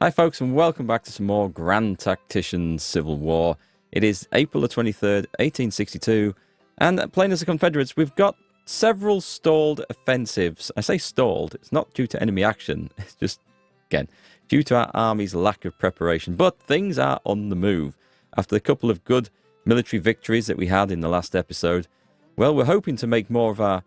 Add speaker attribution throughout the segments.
Speaker 1: Hi folks, and welcome back to some more Grand Tactician Civil War. It is April the 23rd, 1862, and playing as the Confederates, we've got several stalled offensives. I say stalled, it's not due to enemy action, it's just, again, due to our army's lack of preparation. But things are on the move. After the couple of good military victories that we had in the last episode, well, we're hoping to make more of our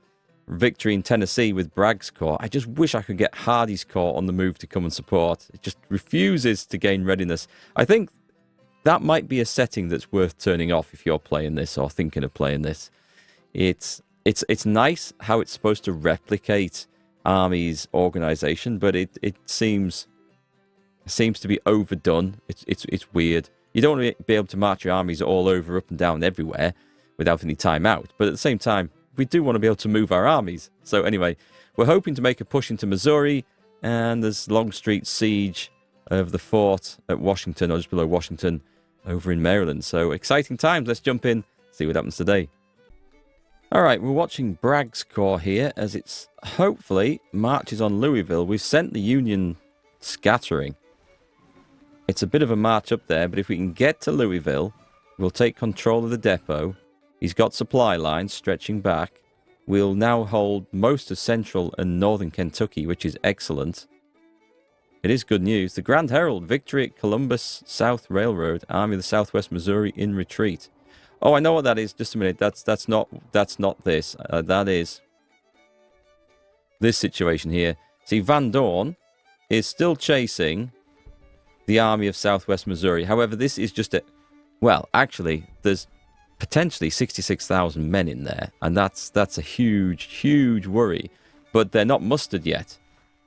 Speaker 1: victory in Tennessee with Bragg's Corps. I just wish I could get Hardee's Corps on the move to come and support. It just refuses to gain readiness. I think that might be a setting that's worth turning off if you're playing this or thinking of playing this. It's nice how it's supposed to replicate Army's organization, but it seems to be overdone. It's weird. You don't want to be able to march your armies all over, up and down, everywhere without any time out. But at the same time, we do want to be able to move our armies. So anyway, we're hoping to make a push into Missouri, and there's Longstreet's siege of the fort at Washington, or just below Washington, over in Maryland. So exciting times. Let's jump in, see what happens today. All right, we're watching Bragg's Corps here as it's hopefully marches on Louisville. We've sent the Union scattering. It's a bit of a march up there, but if we can get to Louisville, we'll take control of the depot. He's got supply lines stretching back. We'll now hold most of central and northern Kentucky, which is excellent. It is good news. The Grand Herald, victory at Columbus South Railroad, Army of the Southwest Missouri in retreat. Oh, I know what that is. Just a minute. That's not this. That is this situation here. See, Van Dorn is still chasing the Army of Southwest Missouri. However, this is just a... Well, actually, there's potentially 66,000 men in there, and that's a huge worry. But they're not mustered yet,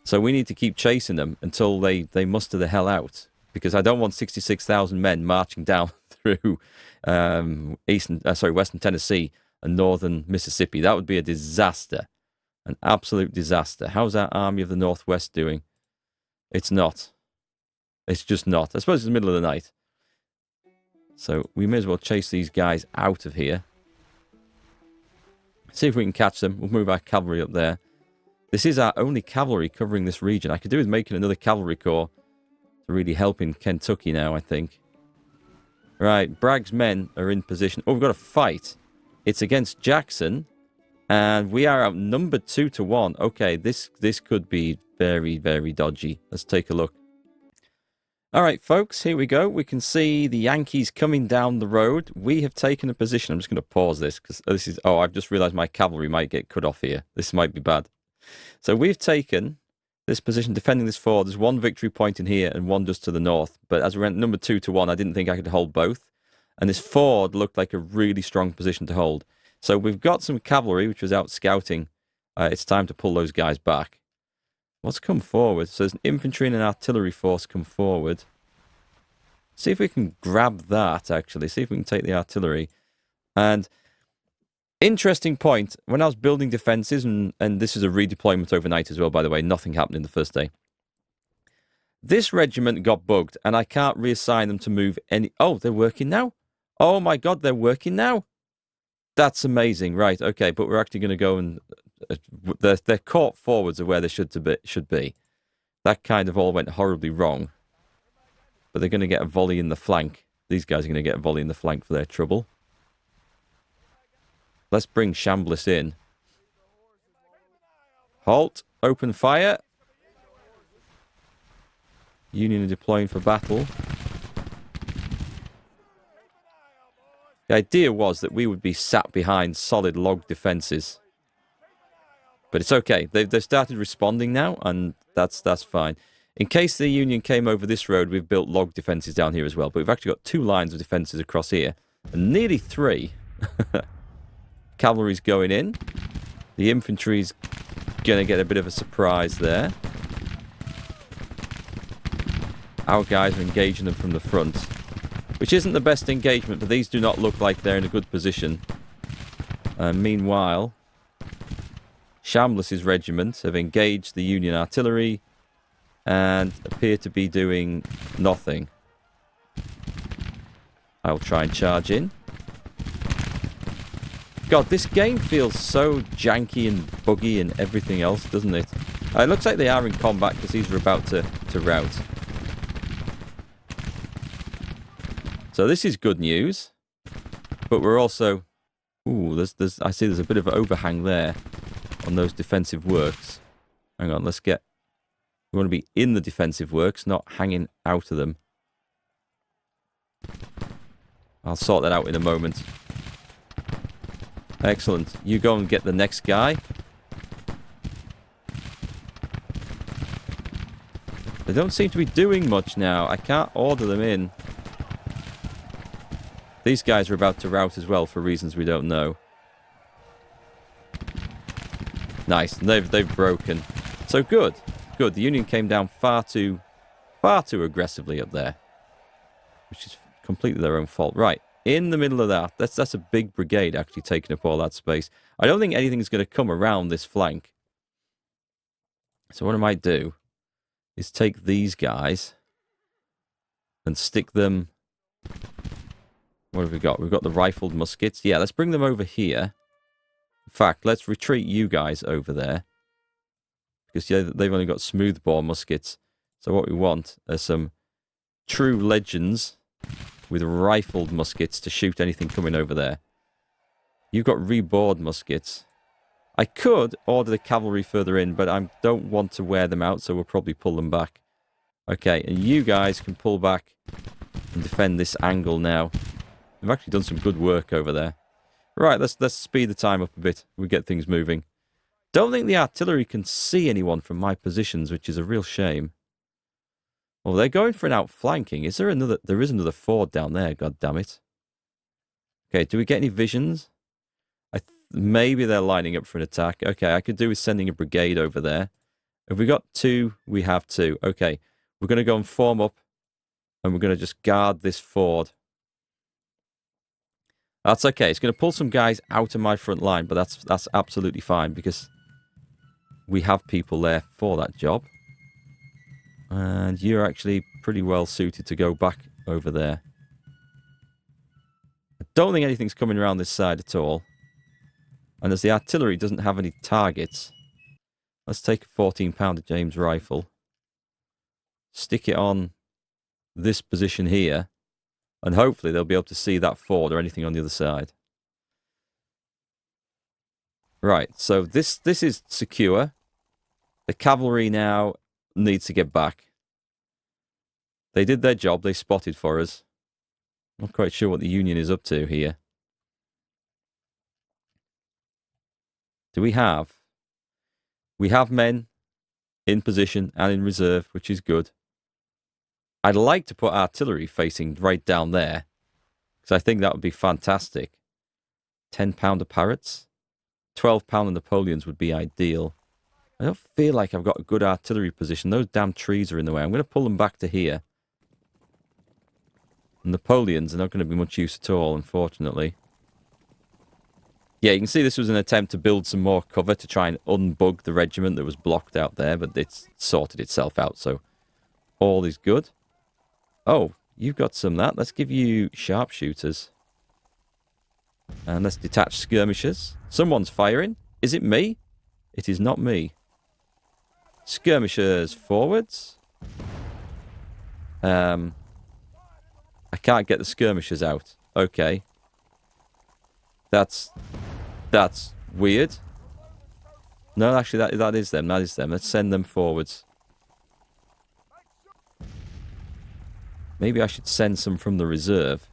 Speaker 1: so we need to keep chasing them until they muster the hell out, because I don't want 66,000 men marching down through western Tennessee and northern Mississippi. That would be a disaster, an absolute disaster. How's our Army of the Northwest doing? It's not. It's just not. I suppose it's the middle of the night. So we may as well chase these guys out of here. See if we can catch them. We'll move our cavalry up there. This is our only cavalry covering this region. I could do with making another cavalry corps to really help in Kentucky now, I think. Right, Bragg's men are in position. Oh, we've got a fight. It's against Jackson, and we are outnumbered 2-1. Okay, this could be very, very dodgy. Let's take a look. All right, folks, here we go. We can see the Yankees coming down the road. We have taken a position. I'm just going to pause this because this is... Oh, I've just realized my cavalry might get cut off here. This might be bad. So we've taken this position defending this ford. There's one victory point in here and one just to the north. But as we went number 2-1, I didn't think I could hold both. And this ford looked like a really strong position to hold. So we've got some cavalry, which was out scouting. It's time to pull those guys back. What's come forward? So there's an infantry and an artillery force come forward. See if we can grab that, actually. See if we can take the artillery. And interesting point, when I was building defences, and this is a redeployment overnight as well, by the way. Nothing happened in the first day. This regiment got bugged, and I can't reassign them to move any... Oh, they're working now? Oh my God, they're working now? That's amazing. Right, okay, but we're actually going to go and... Their court forwards are where they should be. That kind of all went horribly wrong. But they're going to get a volley in the flank. These guys are going to get a volley in the flank for their trouble. Let's bring Chambliss in. Halt. Open fire. Union are deploying for battle. The idea was that we would be sat behind solid log defences. But it's okay. They've started responding now, and that's fine. In case the Union came over this road, we've built log defences down here as well. But we've actually got 2 lines of defences across here. And nearly 3. Cavalry's going in. The infantry's going to get a bit of a surprise there. Our guys are engaging them from the front. Which isn't the best engagement, but these do not look like they're in a good position. Meanwhile... Chambliss's regiment have engaged the Union artillery and appear to be doing nothing. I'll try and charge in. God, this game feels so janky and buggy and everything else, doesn't it? It looks like they are in combat because these are about to rout. So this is good news. But we're also... Ooh, I see there's a bit of an overhang there on those defensive works. Hang on, let's get... We want to be in the defensive works, not hanging out of them. I'll sort that out in a moment. Excellent. You go and get the next guy. They don't seem to be doing much now. I can't order them in. These guys are about to rout as well for reasons we don't know. Nice. They've broken. So good. Good. The Union came down far too aggressively up there. Which is completely their own fault. Right. In the middle of that. That's a big brigade actually taking up all that space. I don't think anything's going to come around this flank. So what I might do is take these guys and stick them... What have we got? We've got the rifled muskets. Yeah, let's bring them over here. In fact, let's retreat you guys over there. Because yeah, they've only got smoothbore muskets. So what we want are some true legends with rifled muskets to shoot anything coming over there. You've got rebored muskets. I could order the cavalry further in, but I don't want to wear them out, so we'll probably pull them back. Okay, and you guys can pull back and defend this angle now. We've actually done some good work over there. Right, let's speed the time up a bit. We get things moving. Don't think the artillery can see anyone from my positions, which is a real shame. Oh, they're going for an outflanking. Is there another? There is another ford down there. God damn it. Okay, do we get any visions? Maybe they're lining up for an attack. Okay, I could do with sending a brigade over there. Have we got two? We have two. Okay, we're going to go and form up, and we're going to just guard this ford. That's okay. It's going to pull some guys out of my front line, but that's absolutely fine because we have people there for that job. And you're actually pretty well suited to go back over there. I don't think anything's coming around this side at all. And as the artillery doesn't have any targets, let's take a 14-pounder James rifle, stick it on this position here, and hopefully they'll be able to see that ford or anything on the other side. Right, so this is secure. The cavalry now needs to get back. They did their job. They spotted for us. Not quite sure what the Union is up to here. Do we have? We have men in position and in reserve, which is good. I'd like to put artillery facing right down there, because I think that would be fantastic. 10-pounder Parrots, 12-pounder Napoleons would be ideal. I don't feel like I've got a good artillery position. Those damn trees are in the way. I'm going to pull them back to here. Napoleons are not going to be much use at all, unfortunately. Yeah, you can see this was an attempt to build some more cover to try and unbug the regiment that was blocked out there, but it's sorted itself out, so all is good. Oh, you've got some of that. Let's give you sharpshooters. And let's detach skirmishers. Someone's firing. Is it me? It is not me. Skirmishers forwards. I can't get the skirmishers out. Okay. That's weird. No, actually, that is them. That is them. Let's send them forwards. Maybe I should send some from the reserve.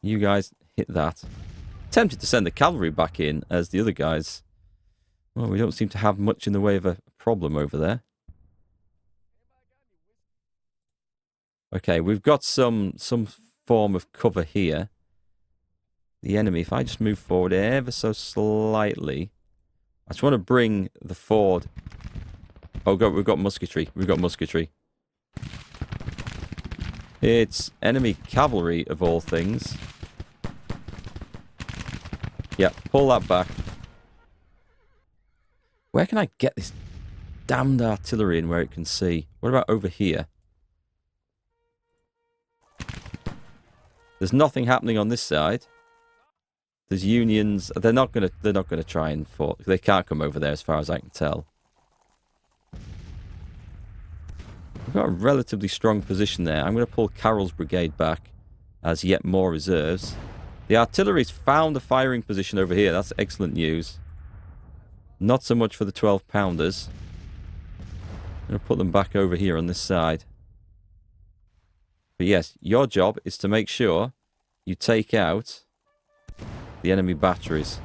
Speaker 1: You guys hit that. Tempted to send the cavalry back in as the other guys. Well, we don't seem to have much in the way of a problem over there. Okay, we've got some form of cover here. The enemy, if I just move forward ever so slightly. I just want to bring the ford. Oh, God, we've got musketry. We've got musketry. It's enemy cavalry, of all things. Yeah, pull that back. Where can I get this damned artillery in where it can see? What about over here? There's nothing happening on this side. There's Unions. They're not gonna try and fort. They can't come over there as far as I can tell. We've got a relatively strong position there. I'm going to pull Carroll's brigade back as yet more reserves. The artillery's found a firing position over here. That's excellent news. Not so much for the 12-pounders. I'm going to put them back over here on this side. But yes, your job is to make sure you take out the enemy batteries.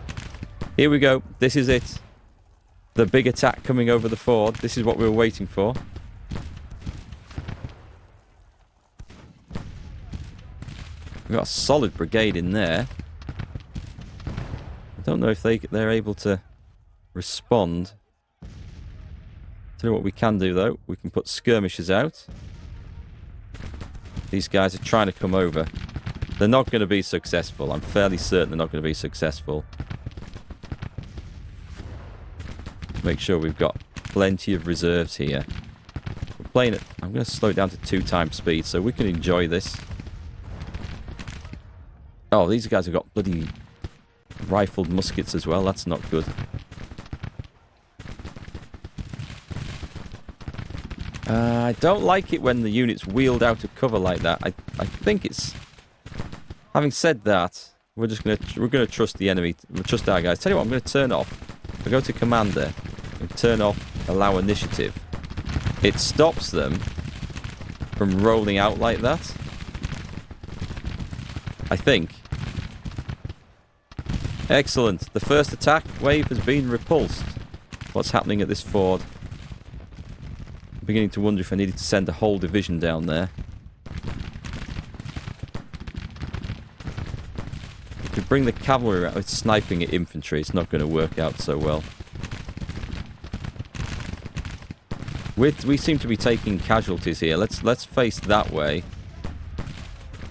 Speaker 1: Here we go. This is it. The big attack coming over the ford. This is what we were waiting for. We've got a solid brigade in there. I don't know if they're able to respond. Tell you what we can do, though. We can put skirmishers out. These guys are trying to come over. They're not going to be successful. I'm fairly certain they're not going to be successful. Make sure we've got plenty of reserves here. We're playing it. I'm going to slow it down to 2 times speed so we can enjoy this. Oh, these guys have got bloody rifled muskets as well. That's not good. I don't like it when the unit's wheeled out of cover like that. I think it's... Having said that, we're gonna trust the enemy. We'll trust our guys. Tell you what, I'm gonna turn off. If I go to commander and turn off allow initiative, it stops them from rolling out like that. I think. Excellent. The first attack wave has been repulsed. What's happening at this ford? I'm beginning to wonder if I needed to send a whole division down there. If we bring the cavalry out with sniping at infantry, it's not going to work out so well. We seem to be taking casualties here. Let's face that way.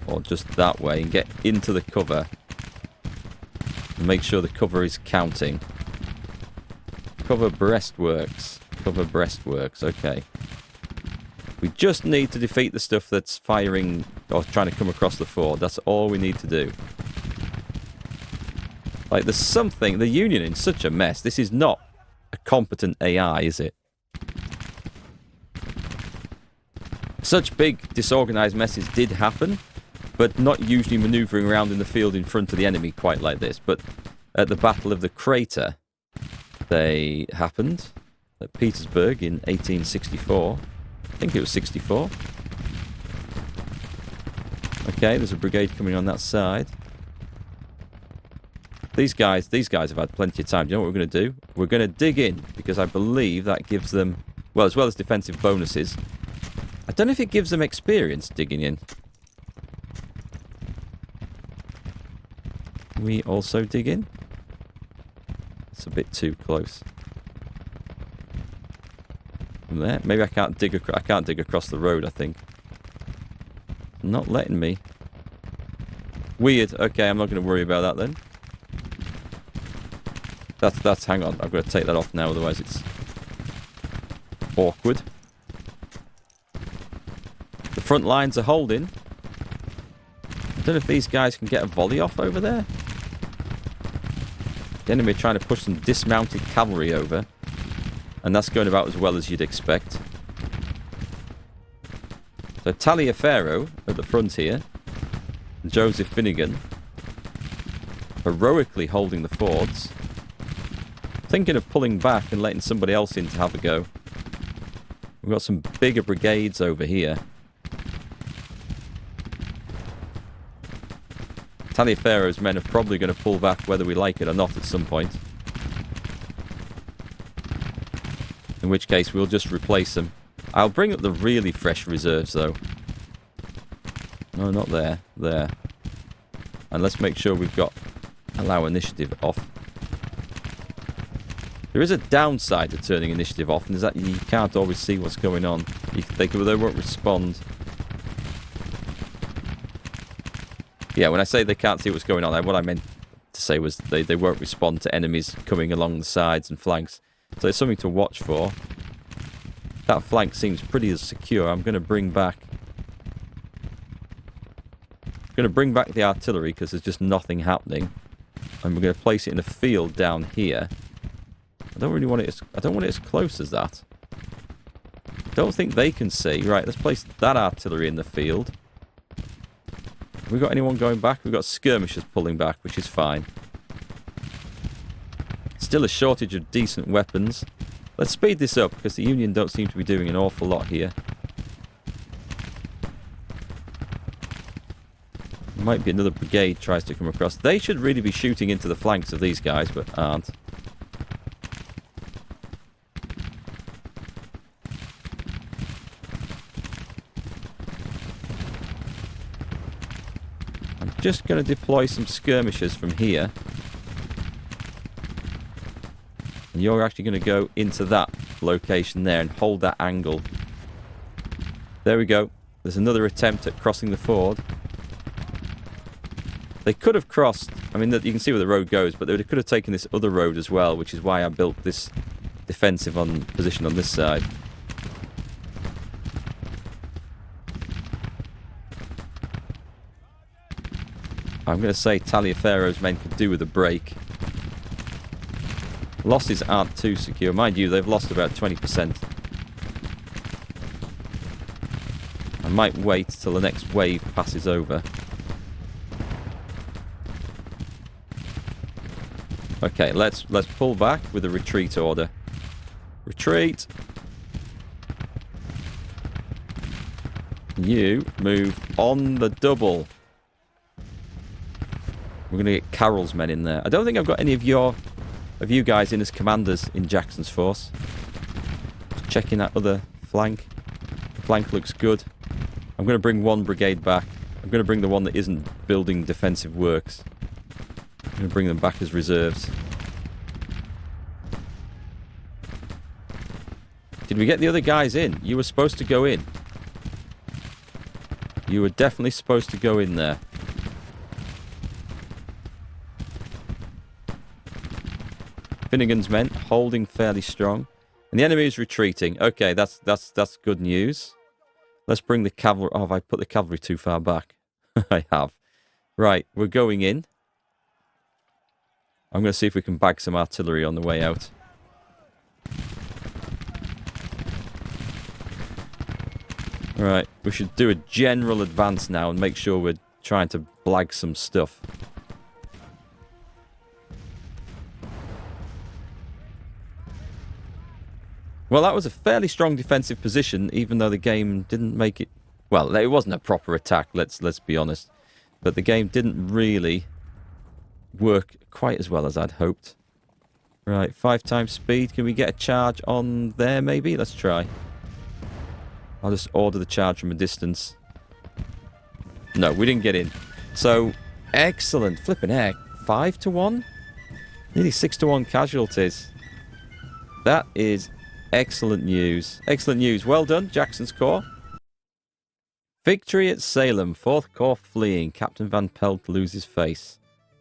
Speaker 1: Or just that way and get into the cover. And make sure the cover is counting. Cover breastworks. Cover breastworks, okay. We just need to defeat the stuff that's firing or trying to come across the ford. That's all we need to do. Like, there's something... The Union in such a mess. This is not a competent AI, is it? Such big, disorganized messes did happen, but not usually maneuvering around in the field in front of the enemy quite like this. But at the Battle of the Crater, they happened at Petersburg in 1864. I think it was 64. Okay, there's a brigade coming on that side. These guys have had plenty of time. Do you know what we're going to do? We're going to dig in, because I believe that gives them, well, as well as defensive bonuses. I don't know if it gives them experience digging in. We also dig in? It's a bit too close. From there, maybe I can't dig across the road, I think. Not letting me. Weird. Okay, I'm not going to worry about that then. That's hang on. I've got to take that off now, otherwise it's awkward. The front lines are holding. I don't know if these guys can get a volley off over there. The enemy are trying to push some dismounted cavalry over. And that's going about as well as you'd expect. So Taliaferro at the front here. And Joseph Finnegan. Heroically holding the fords. Thinking of pulling back and letting somebody else in to have a go. We've got some bigger brigades over here. Taliaferro's men are probably going to pull back whether we like it or not at some point. In which case we'll just replace them. I'll bring up the really fresh reserves though. No, not there. There. And let's make sure we've got allow initiative off. There is a downside to turning initiative off, and is that you can't always see what's going on. They won't respond. Yeah, when I say they can't see what's going on, what I meant to say was they won't respond to enemies coming along the sides and flanks. So it's something to watch for. That flank seems pretty secure. I'm going to bring back... the artillery because there's just nothing happening. And we're going to place it in a field down here. I don't really want it as... I don't want it as close as that. don't think they can see. Right, let's place that artillery in the field. Have we got anyone going back? We've got skirmishers pulling back, which is fine. Still a shortage of decent weapons. Let's speed this up, because the Union don't seem to be doing an awful lot here. Might be another brigade tries to come across. They should really be shooting into the flanks of these guys, but aren't. I'm just going to deploy some skirmishers from here. And you're actually going to go into that location there and hold that angle. There we go. There's another attempt at crossing the ford. They could have crossed, I mean, you can see where the road goes, but they could have taken this other road as well, which is why I built this defensive position on this side. I'm going to say Taliaferro's men could do with a break. Losses aren't too secure. Mind you, they've lost about 20%. I might wait till the next wave passes over. Okay, let's pull back with a retreat order. Retreat. You move on the double. We're going to get Carroll's men in there. I don't think I've got any of you guys in as commanders in Jackson's force. Just checking that other flank. The flank looks good. I'm going to bring one brigade back. I'm going to bring the one that isn't building defensive works. I'm going to bring them back as reserves. Did we get the other guys in? You were supposed to go in. You were definitely supposed to go in there. Finnegan's men holding fairly strong. And the enemy is retreating. Okay, that's good news. Let's bring the cavalry... Oh, have I put the cavalry too far back? I have. Right, we're going in. I'm going to see if we can bag some artillery on the way out. Right, we should do a general advance now and make sure we're trying to blag some stuff. Well, that was a fairly strong defensive position, even though the game didn't make it... Well, it wasn't a proper attack, let's be honest. But the game didn't really work quite as well as I'd hoped. Right, 5 times speed. Can we get a charge on there, maybe? Let's try. I'll just order the charge from a distance. No, we didn't get in. So, excellent. Flipping heck. 5 to 1? Nearly 6 to 1 casualties. That is excellent news. Excellent news. Well done, Jackson's Corps. Victory at Salem. 4th Corps fleeing. Captain Van Pelt loses face.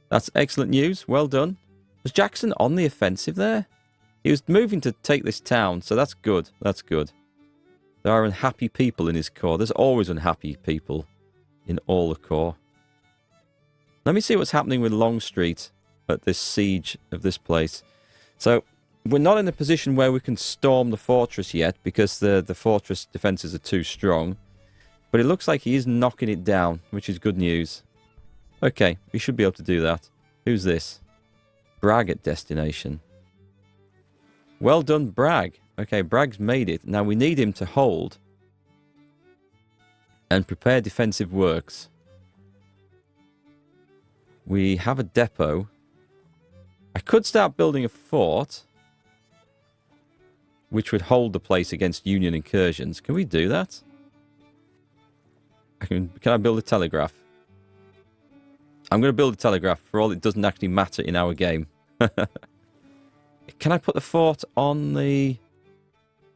Speaker 1: That's excellent news. Well done. Was Jackson on the offensive there? He was moving to take this town, so that's good. That's good. There are unhappy people in his corps. There's always unhappy people in all the corps. Let me see what's happening with Longstreet at this siege of this place. So, we're not in a position where we can storm the fortress yet because the fortress defenses are too strong. But it looks like he is knocking it down, which is good news. Okay, we should be able to do that. Who's this? Bragg at destination. Well done, Bragg. Okay, Bragg's made it. Now we need him to hold and prepare defensive works. We have a depot. I could start building a fort, which would hold the place against Union incursions. Can we do that? Can I build a telegraph? I'm going to build a telegraph for all it doesn't actually matter in our game. Can I put the fort on the...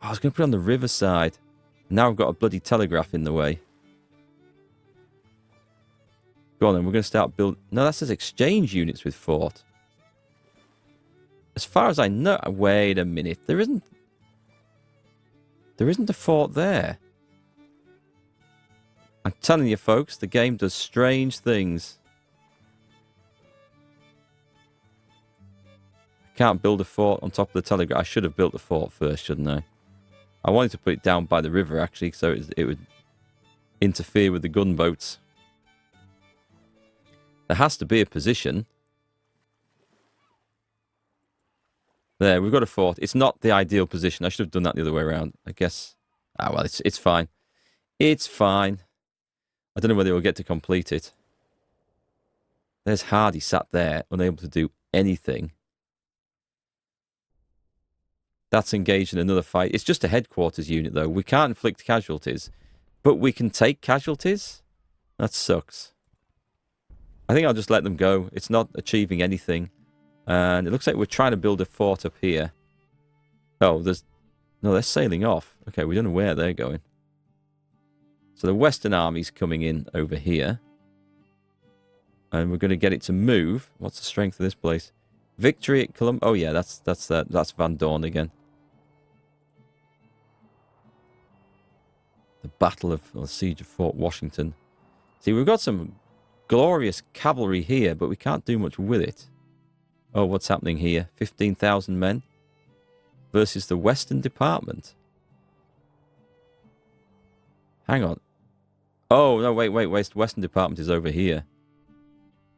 Speaker 1: Oh, I was going to put it on the riverside. Now I've got a bloody telegraph in the way. Go on then, we're going to start building... No, that says exchange units with fort. As far as I know... Wait a minute. There isn't a fort there. I'm telling you, folks, the game does strange things. I can't build a fort on top of the telegraph. I should have built the fort first, shouldn't I? I wanted to put it down by the river, actually, so it would interfere with the gunboats. There has to be a position. There, we've got a fort. It's not the ideal position. I should have done that the other way around, I guess. Ah, well, it's fine. It's fine. I don't know whether we'll get to complete it. There's Hardy sat there, unable to do anything. That's engaged in another fight. It's just a headquarters unit, though. We can't inflict casualties, but we can take casualties? That sucks. I think I'll just let them go. It's not achieving anything. And it looks like we're trying to build a fort up here. Oh, no, they're sailing off. Okay, we don't know where they're going. So the Western Army's coming in over here. And we're going to get it to move. What's the strength of this place? Victory at Columbia. Oh, yeah, that's Van Dorn again. The Battle of, or the Siege of Fort Washington. See, we've got some glorious cavalry here, but we can't do much with it. Oh, what's happening here? 15,000 men versus the Western Department. Hang on. Oh, no, wait. Western Department is over here.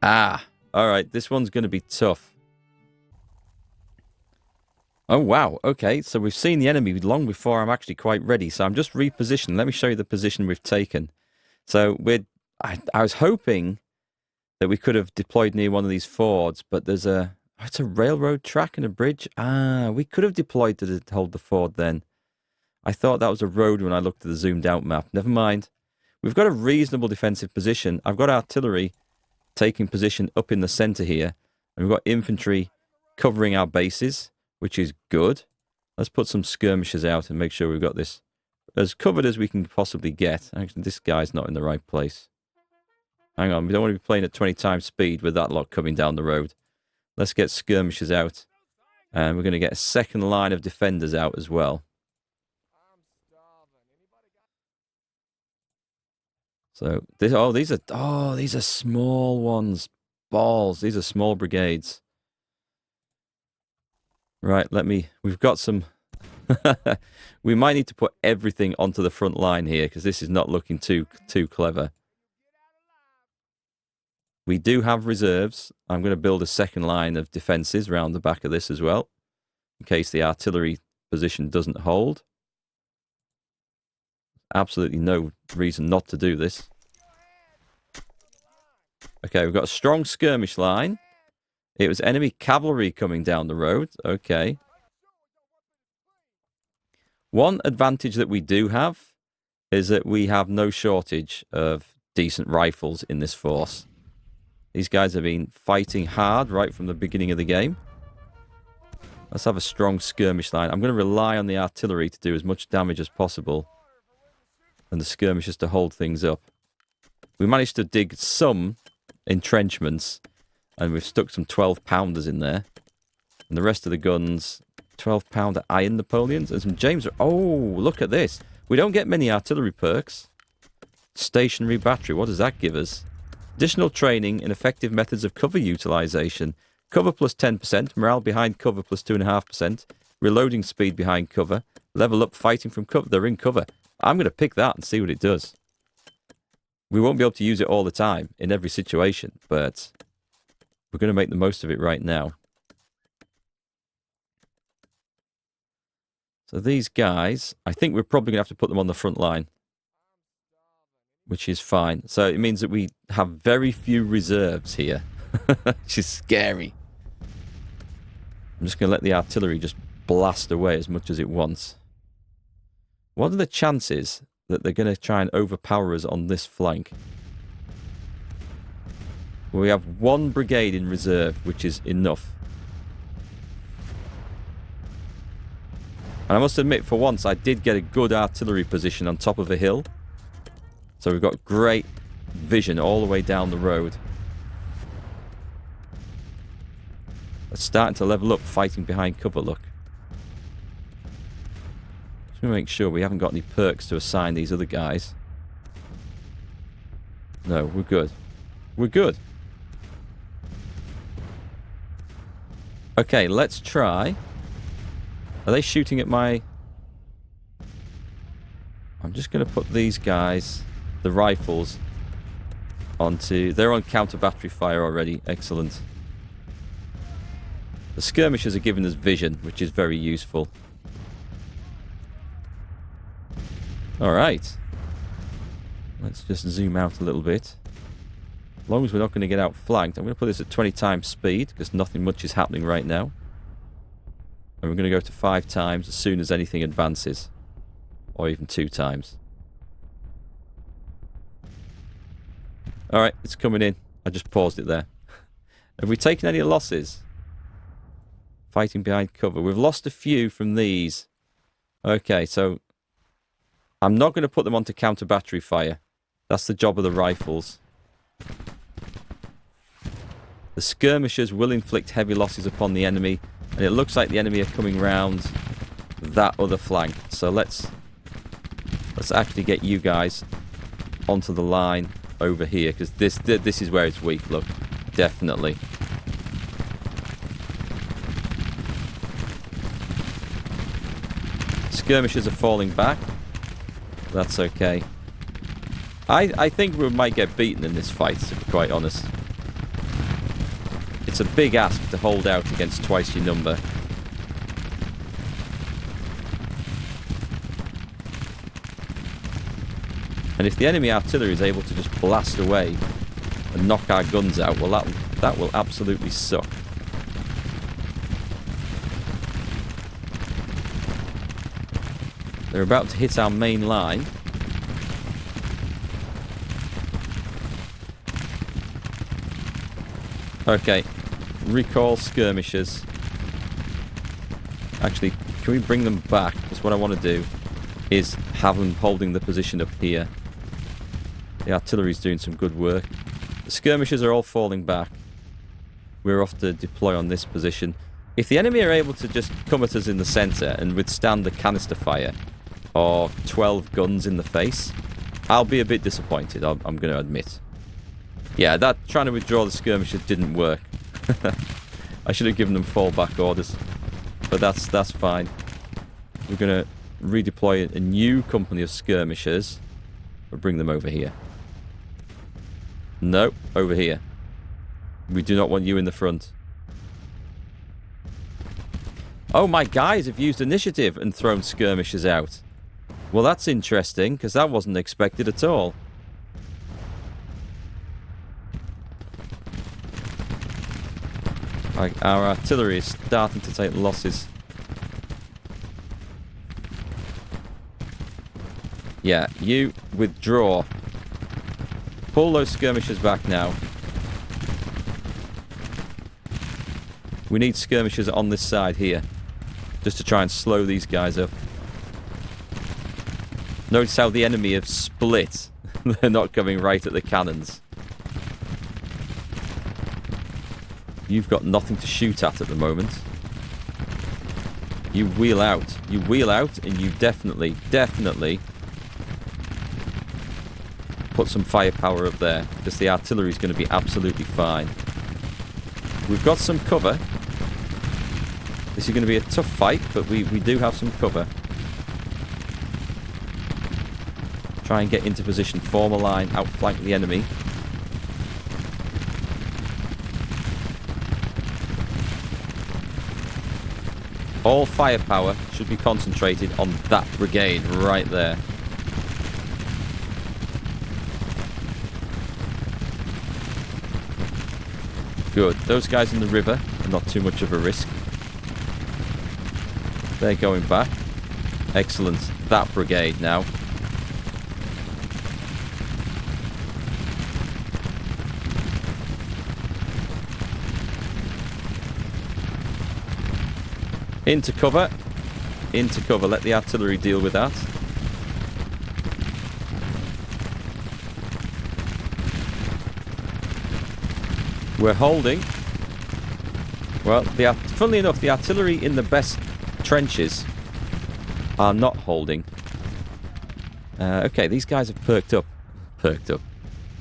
Speaker 1: Ah, all right. This one's going to be tough. Oh, wow. Okay, so we've seen the enemy long before I'm actually quite ready. So I'm just repositioning. Let me show you the position we've taken. So I was hoping that we could have deployed near one of these fords, but there's it's a railroad track and a bridge. Ah, we could have deployed to hold the ford then. I thought that was a road when I looked at the zoomed out map. Never mind. We've got a reasonable defensive position. I've got artillery taking position up in the center here. And we've got infantry covering our bases, which is good. Let's put some skirmishers out and make sure we've got this as covered as we can possibly get. Actually, this guy's not in the right place. Hang on, we don't want to be playing at 20 times speed with that lot coming down the road. Let's get skirmishers out. And we're going to get a second line of defenders out as well. So, these are small ones. Balls. These are small brigades. Right, we've got some... we might need to put everything onto the front line here, because this is not looking too clever. We do have reserves. I'm going to build a second line of defences around the back of this as well, in case the artillery position doesn't hold. Absolutely no reason not to do this. Okay, we've got a strong skirmish line. It was enemy cavalry coming down the road. Okay. One advantage that we do have is that we have no shortage of decent rifles in this force. These guys have been fighting hard right from the beginning of the game. Let's have a strong skirmish line. I'm going to rely on the artillery to do as much damage as possible, and the skirmishers to hold things up. We managed to dig some entrenchments, and we've stuck some 12-pounders in there. And the rest of the guns, 12-pounder iron Napoleons, and some James... Oh, look at this. We don't get many artillery perks. Stationary battery, what does that give us? Additional training in effective methods of cover utilization. Cover plus 10%, morale behind cover plus 2.5%, reloading speed behind cover, level up fighting from cover. They're in cover. I'm going to pick that and see what it does. We won't be able to use it all the time in every situation, but we're going to make the most of it right now. So these guys, I think we're probably going to have to put them on the front line, which is fine. So it means that we have very few reserves here, which is scary. I'm just going to let the artillery just blast away as much as it wants. What are the chances that they're going to try and overpower us on this flank? We have one brigade in reserve, which is enough. And I must admit, for once, I did get a good artillery position on top of a hill. So we've got great vision all the way down the road. It's starting to level up, fighting behind cover, look. Just going to make sure we haven't got any perks to assign these other guys. No, we're good. We're good. Okay, let's try. Are they shooting at my... I'm just going to put these guys, the rifles, onto... They're on counter battery fire already. Excellent. The skirmishers are giving us vision, which is very useful. Alright. Let's just zoom out a little bit. As long as we're not going to get outflanked, I'm going to put this at 20 times speed, because nothing much is happening right now. And we're going to go to 5 times as soon as anything advances. Or even 2 times. Alright, it's coming in. I just paused it there. Have we taken any losses? Fighting behind cover. We've lost a few from these. Okay, so... I'm not going to put them onto counter battery fire. That's the job of the rifles. The skirmishers will inflict heavy losses upon the enemy. And it looks like the enemy are coming round that other flank. So let's actually get you guys onto the line over here. Because this is where it's weak, look. Definitely. Skirmishers are falling back. That's okay. I think we might get beaten in this fight, to be quite honest. It's a big ask to hold out against twice your number. And if the enemy artillery is able to just blast away and knock our guns out, well, that will absolutely suck. They're about to hit our main line. Okay, recall skirmishers. Actually, can we bring them back? Because what I want to do is have them holding the position up here. The artillery's doing some good work. The skirmishers are all falling back. We're off to deploy on this position. If the enemy are able to just come at us in the centre and withstand the canister fire of 12 guns in the face, I'll be a bit disappointed, I'm going to admit. Yeah, that trying to withdraw the skirmishers didn't work. I should have given them fallback orders. But that's fine. We're going to redeploy a new company of skirmishers. We'll bring them over here. No, over here. We do not want you in the front. Oh, my guys have used initiative and thrown skirmishers out. Well, that's interesting, because that wasn't expected at all. Our artillery is starting to take losses. Yeah, you withdraw. Pull those skirmishers back now. We need skirmishers on this side here, just to try and slow these guys up. Notice how the enemy have split. They're not coming right at the cannons. You've got nothing to shoot at the moment. You wheel out. You wheel out and you definitely put some firepower up there, because the artillery is going to be absolutely fine. We've got some cover. This is going to be a tough fight, but we do have some cover. Try and get into position, form a line, outflank the enemy. All firepower should be concentrated on that brigade right there. Good. Those guys in the river are not too much of a risk. They're going back. Excellent. That brigade now. Into cover. Into cover. Let the artillery deal with that. We're holding. Well, funnily enough, the artillery in the best trenches are not holding. Okay, these guys have perked up. Perked up.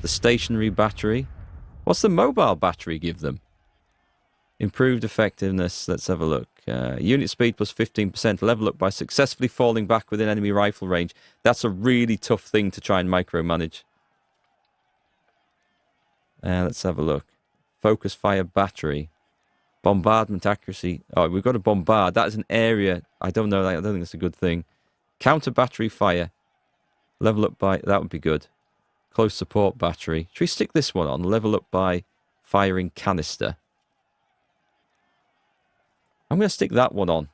Speaker 1: The stationary battery. What's the mobile battery give them? Improved effectiveness. Let's have a look. Unit speed plus 15%. Level up by successfully falling back within enemy rifle range. That's a really tough thing to try and micromanage. Let's have a look. Focus fire battery. Bombardment accuracy. Oh, we've got to bombard. That is an area. I don't know. I don't think that's a good thing. Counter battery fire. Level up by... That would be good. Close support battery. Should we stick this one on? Level up by firing canister. I'm going to stick that one on.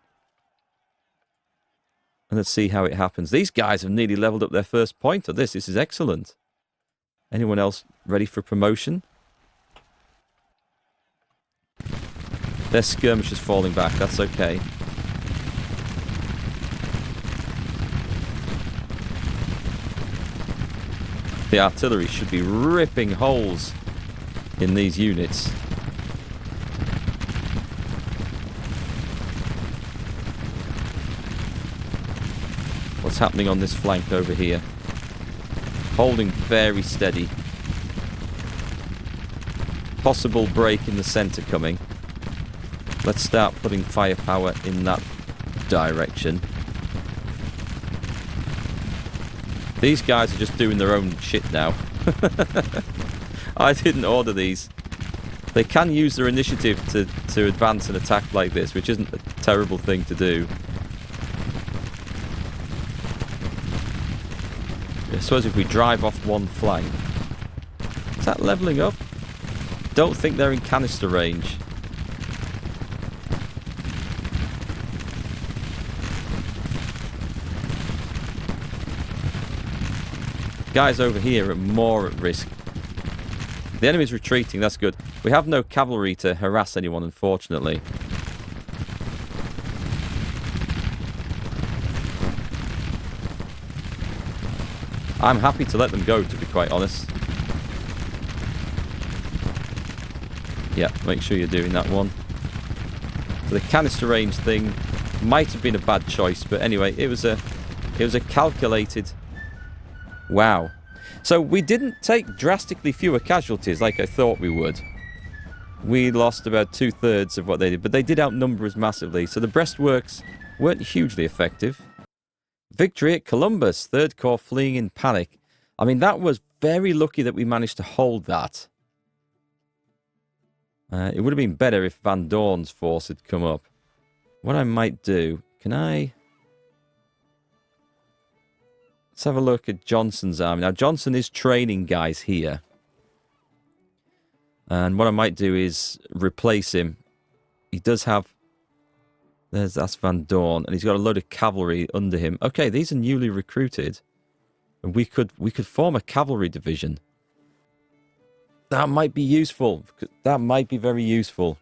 Speaker 1: And let's see how it happens. These guys have nearly leveled up their first point of this. This is excellent. Anyone else ready for promotion? Their skirmish is falling back. That's okay. The artillery should be ripping holes in these units. What's happening on this flank over here? Holding very steady. Possible break in the centre coming. Let's start putting firepower in that direction. These guys are just doing their own shit now. I didn't order these. They can use their initiative to advance and attack like this, which isn't a terrible thing to do. I suppose if we drive off one flank... Is that levelling up? Don't think they're in canister range. Guys over here are more at risk. The enemy's retreating, that's good. We have no cavalry to harass anyone, unfortunately. I'm happy to let them go, to be quite honest. Yeah, make sure you're doing that one. So the canister range thing might have been a bad choice, but anyway, it was a calculated... Wow. So we didn't take drastically fewer casualties like I thought we would. We lost about 2/3 of what they did, but they did outnumber us massively, so the breastworks weren't hugely effective. Victory at Columbus, 3rd Corps fleeing in panic. I mean, that was very lucky that we managed to hold that. It would have been better if Van Dorn's force had come up. What I might do... Can I... Let's have a look at Johnson's army. Now, Johnson is training guys here. And what I might do is replace him. He does have... That's Van Dorn. And he's got a load of cavalry under him. Okay, these are newly recruited. And we could form a cavalry division. That might be useful. That might be very useful.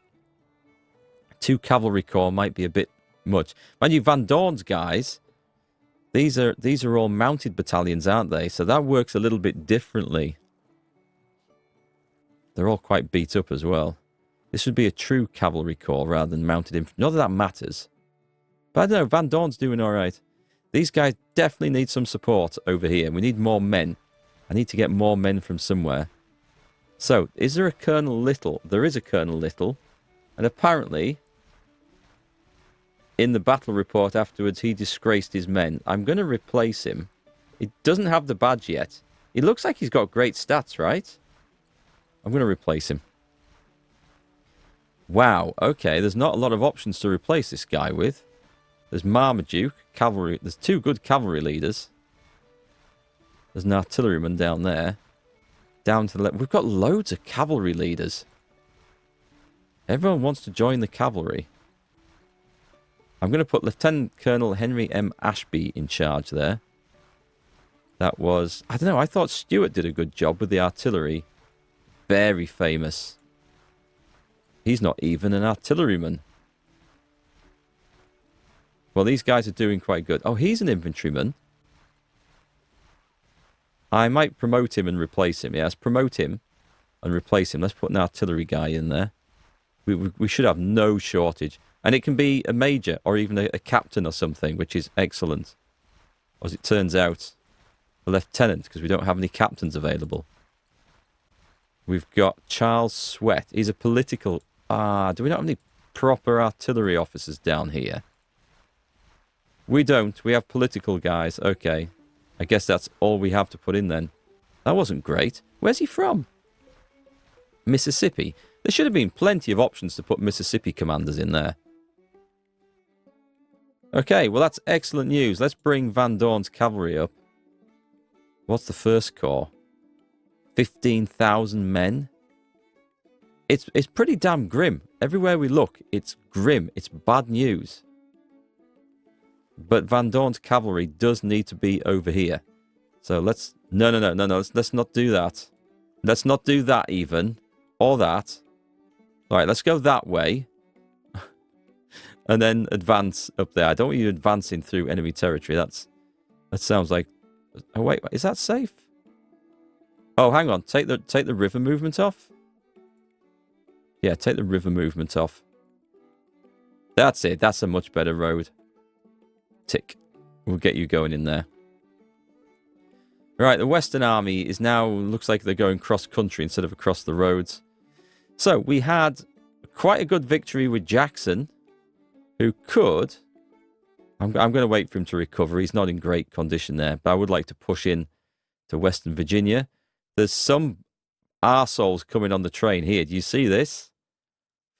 Speaker 1: 2 cavalry corps might be a bit much. Mind you, Van Dorn's guys... These are all mounted battalions, aren't they? So that works a little bit differently. They're all quite beat up as well. This would be a true cavalry corps rather than mounted infantry. Not that that matters. But I don't know, Van Dorn's doing alright. These guys definitely need some support over here. We need more men. I need to get more men from somewhere. So, is there a Colonel Little? There is a Colonel Little. And apparently... in the battle report afterwards, he disgraced his men. I'm going to replace him. He doesn't have the badge yet. He looks like he's got great stats, right? I'm going to replace him. Wow, okay. There's not a lot of options to replace this guy with. There's Marmaduke, cavalry. There's 2 good cavalry leaders. There's an artilleryman down there. Down to the left. We've got loads of cavalry leaders. Everyone wants to join the cavalry. I'm going to put Lieutenant Colonel Henry M. Ashby in charge there. That was... I don't know, I thought Stuart did a good job with the artillery. Very famous. He's not even an artilleryman. Well, these guys are doing quite good. Oh, he's an infantryman. I might promote him and replace him. Yeah, let's promote him and replace him. Let's put an artillery guy in there. We should have no shortage. And it can be a major or even a captain or something, which is excellent. Or as it turns out, a lieutenant, because we don't have any captains available. We've got Charles Sweat. He's a political... do we not have any proper artillery officers down here? We don't. We have political guys. Okay. I guess that's all we have to put in then. That wasn't great. Where's he from? Mississippi. There should have been plenty of options to put Mississippi commanders in there. Okay, well that's excellent news. Let's bring Van Dorn's cavalry up. What's the first corps? 15,000 men? It's pretty damn grim. Everywhere we look, it's grim. It's bad news. But Van Dorn's cavalry does need to be over here. So let's... No. Let's not do that. Let's not do that even. Or that. Alright, let's go that way. And then advance up there. I don't want you advancing through enemy territory. That sounds like... Oh, wait. Is that safe? Oh, hang on. Take the river movement off. Yeah, take the river movement off. That's it. That's a much better road. Tick. We'll get you going in there. Right, the Western Army is now... Looks like they're going cross-country instead of across the roads. So, we had quite a good victory with Jackson, who could... I'm going to wait for him to recover. He's not in great condition there, but I would like to push in to Western Virginia. There's some arseholes coming on the train here. Do you see this?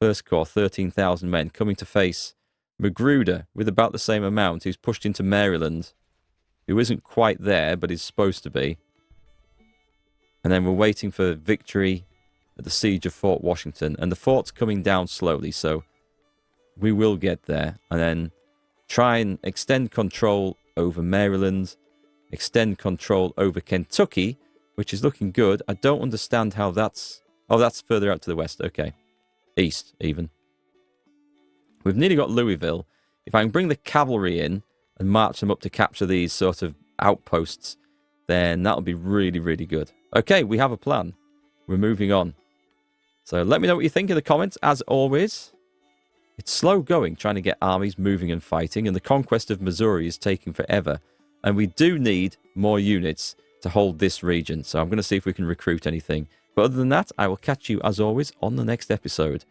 Speaker 1: First Corps, 13,000 men, coming to face Magruder with about the same amount, who's pushed into Maryland, who isn't quite there, but is supposed to be. And then we're waiting for victory at the siege of Fort Washington. And the fort's coming down slowly, so we will get there. And then try and extend control over Maryland, extend control over Kentucky, which is looking good. I don't understand how that's... Oh, that's further out to the west. Okay. East, even. We've nearly got Louisville. If I can bring the cavalry in and march them up to capture these sort of outposts, then that'll be really, really good. Okay, we have a plan. We're moving on. So let me know what you think in the comments, as always. It's slow going, trying to get armies moving and fighting, and the conquest of Missouri is taking forever. And we do need more units to hold this region, so I'm going to see if we can recruit anything. But other than that, I will catch you, as always, on the next episode.